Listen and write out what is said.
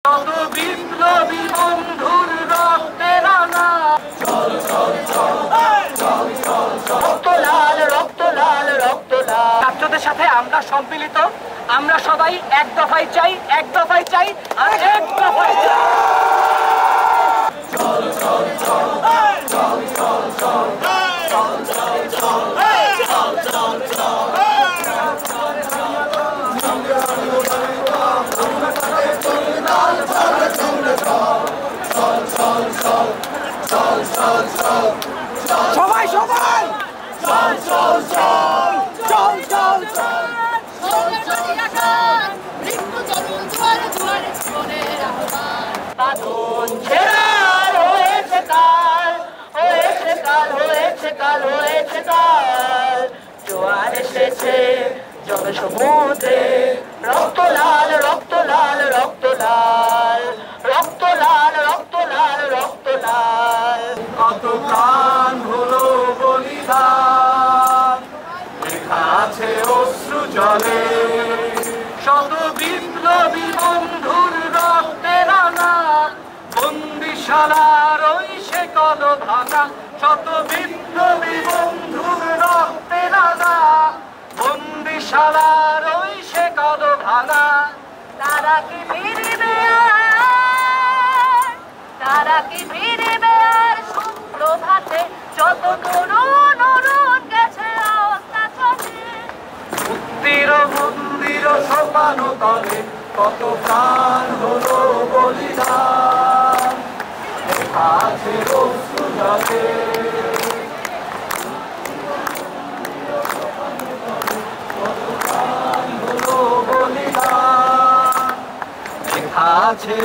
কত বিপ্লবী বন্ধুর রক্তে রাঙা চল চল চল চল চল রক্ত লাল রক্ত লাল রক্ত লাল। ছাত্রদের সাথে আমরা সম্মিলিত, আমরা সবাই এক দফায় চাই, এক দফায় চাই আর এক দফায় চাই। চল চল চল চল চল চল চল চল চল চল চল চল। সবাই সবাই চল চল চল চল চল চল। বাঁধন ছেঁড়া হয়েছে কাল, হয়েছে কাল, হয়েছে কাল, হয়েছে কাল। জোয়ার এসেছে জনসমুদ্রে, রক্ত লাল রক্ত লাল রক্ত লাল রক্ত লাল রক্ত লাল রক্ত লাল। কত প্রাণ হলো বলিদান, লেখা আছে অশ্রু জলে। শত বিপ্লবী বন্ধুর রক্তে রাঙা, বন্দিশালার ওই শেকল ভাঙা। শত বিপ্লবী বন্ধুর রক্তে রাঙা, বন্দিশালার ওই শেকল ভাঙা। তারা কি ফিরবে আর, তারা কি ফিরবে আর সুপ্রভাতে? যত তরুণ অরুণ গেছে রাস্তা চলে। মুক্তির মন্দির সোপান তলে, কত প্রাণ হলো বলিদান, লেখা আছে অশ্রু জলে। কত প্রাণ হলো বলিদান, লেখা আছে।